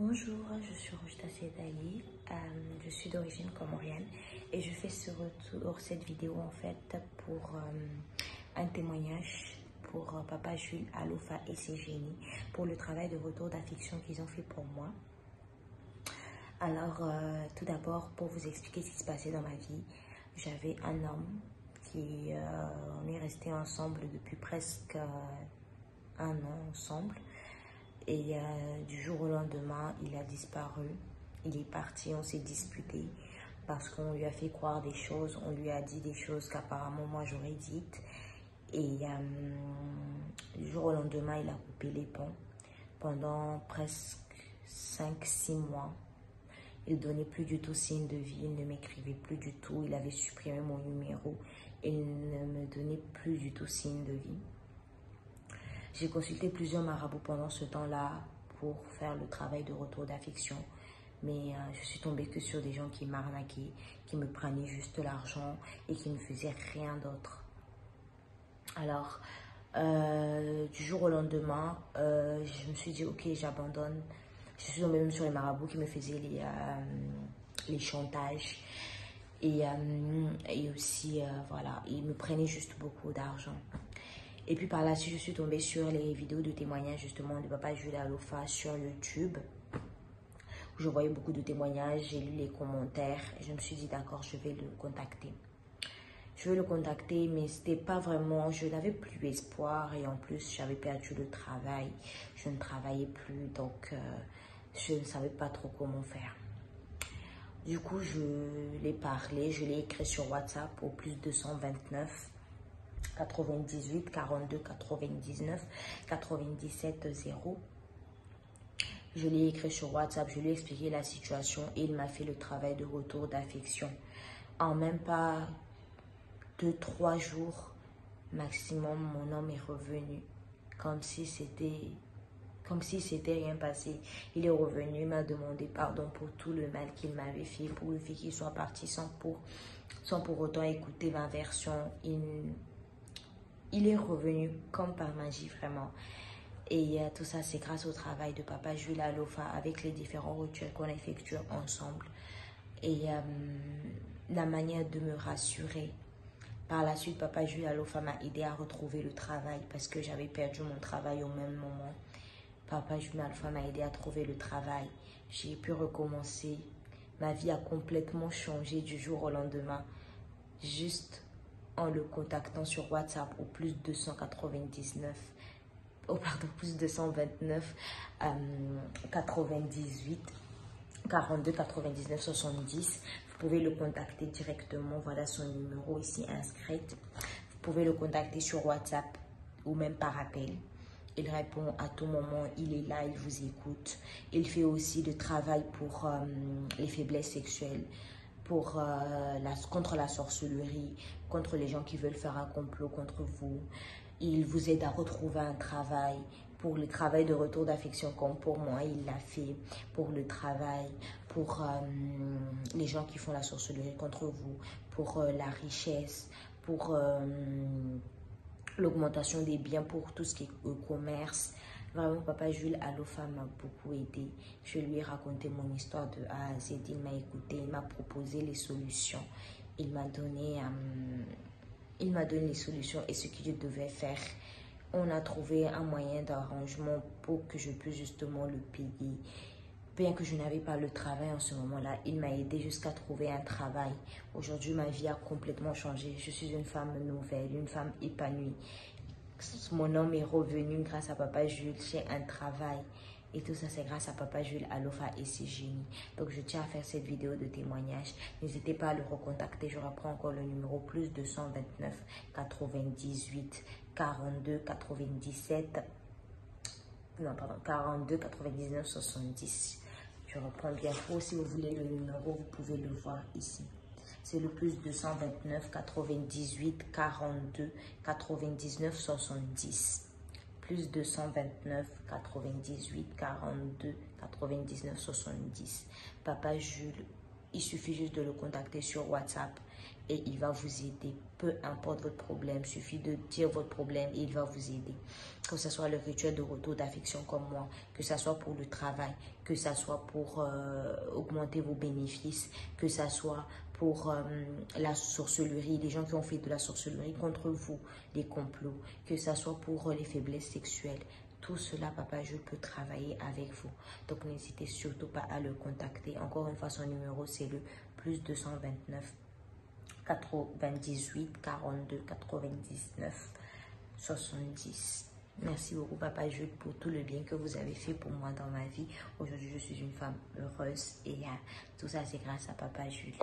Bonjour, je suis Roujda Sedali, je suis d'origine comorienne et je fais cette vidéo en fait pour un témoignage pour Papa Jules, Alofa et ses génies pour le travail de retour d'affection qu'ils ont fait pour moi. Alors tout d'abord, pour vous expliquer ce qui se passait dans ma vie, j'avais un homme qui on est resté ensemble depuis presque un an ensemble. Et du jour au lendemain, il a disparu. Il est parti, on s'est disputé parce qu'on lui a fait croire des choses. On lui a dit des choses qu'apparemment moi j'aurais dites. Et du jour au lendemain, il a coupé les ponts. Pendant presque 5-6 mois, il ne donnait plus du tout signe de vie. Il ne m'écrivait plus du tout. Il avait supprimé mon numéro. Il ne me donnait plus du tout signe de vie. J'ai consulté plusieurs marabouts pendant ce temps-là pour faire le travail de retour d'affection. Mais je suis tombée que sur des gens qui m'arnaquaient, qui me prenaient juste l'argent et qui ne faisaient rien d'autre. Alors, du jour au lendemain, je me suis dit, ok, j'abandonne. Je suis tombée même sur les marabouts qui me faisaient les chantages. Et aussi, voilà, ils me prenaient juste beaucoup d'argent. Et puis par la suite, je suis tombée sur les vidéos de témoignages justement de Papa Jules Alofa sur YouTube. Je voyais beaucoup de témoignages, j'ai lu les commentaires et je me suis dit d'accord, je vais le contacter. Je vais le contacter, mais c'était pas vraiment, je n'avais plus espoir et en plus j'avais perdu le travail. Je ne travaillais plus, donc je ne savais pas trop comment faire. Du coup, je l'ai parlé, je l'ai écrit sur WhatsApp au plus 229 98 42 99 97 0. Je l'ai écrit sur WhatsApp, je lui ai expliqué la situation et il m'a fait le travail de retour d'affection. En même pas 2-3 jours maximum, mon homme est revenu comme si c'était rien passé. Il est revenu, il m'a demandé pardon pour tout le mal qu'il m'avait fait, pour le fait qu'il soit parti sans pour autant écouter ma version. Il est revenu comme par magie, vraiment. Et tout ça, c'est grâce au travail de Papa Jules Alofa avec les différents rituels qu'on effectue ensemble. Et la manière de me rassurer. Par la suite, Papa Jules Alofa m'a aidé à retrouver le travail parce que j'avais perdu mon travail au même moment. Papa Jules Alofa m'a aidé à trouver le travail. J'ai pu recommencer. Ma vie a complètement changé du jour au lendemain. Juste en le contactant sur WhatsApp au plus 299, plus 229 98 42 99 70. Vous pouvez le contacter directement, voilà son numéro ici inscrit. Vous pouvez le contacter sur WhatsApp ou même par appel. Il répond à tout moment, il est là, il vous écoute. Il fait aussi le travail pour les faiblesses sexuelles, contre la sorcellerie, contre les gens qui veulent faire un complot contre vous. Il vous aide à retrouver un travail. Pour le travail de retour d'affection, comme pour moi, il l'a fait. Pour le travail, pour les gens qui font la sorcellerie contre vous, pour la richesse, pour l'augmentation des biens, pour tout ce qui est commerce. Vraiment, Papa Jules Alofa m'a beaucoup aidé. Je lui ai raconté mon histoire de A à Z. Il m'a écouté, il m'a proposé les solutions. Il m'a donné les solutions et ce qu'il devait faire. On a trouvé un moyen d'arrangement pour que je puisse justement le payer. Bien que je n'avais pas le travail en ce moment-là, il m'a aidé jusqu'à trouver un travail. Aujourd'hui, ma vie a complètement changé. Je suis une femme nouvelle, une femme épanouie. Mon homme est revenu grâce à Papa Jules, j'ai un travail. Et tout ça, c'est grâce à Papa Jules Alofa et ses génies. Donc, je tiens à faire cette vidéo de témoignage. N'hésitez pas à le recontacter. Je reprends encore le numéro plus 229 98 42 97. Non, pardon, 42 99 70. Je reprends bien faux. Si vous voulez le numéro, vous pouvez le voir ici. C'est le plus 229 98 42 99 70. Plus 229 98 42 99 70. Papa Jules il suffit juste de le contacter sur WhatsApp et il va vous aider. Peu importe votre problème, il suffit de dire votre problème et il va vous aider. Que ce soit le rituel de retour d'affection comme moi, que ce soit pour le travail, que ce soit pour augmenter vos bénéfices, que ce soit pour la sorcellerie, les gens qui ont fait de la sorcellerie contre vous, les complots, que ce soit pour les faiblesses sexuelles. Tout cela, Papa Jules peut travailler avec vous. Donc, n'hésitez surtout pas à le contacter. Encore une fois, son numéro, c'est le +229 98 42 99 70. Merci beaucoup, Papa Jules, pour tout le bien que vous avez fait pour moi dans ma vie. Aujourd'hui, je suis une femme heureuse et tout ça, c'est grâce à Papa Jules.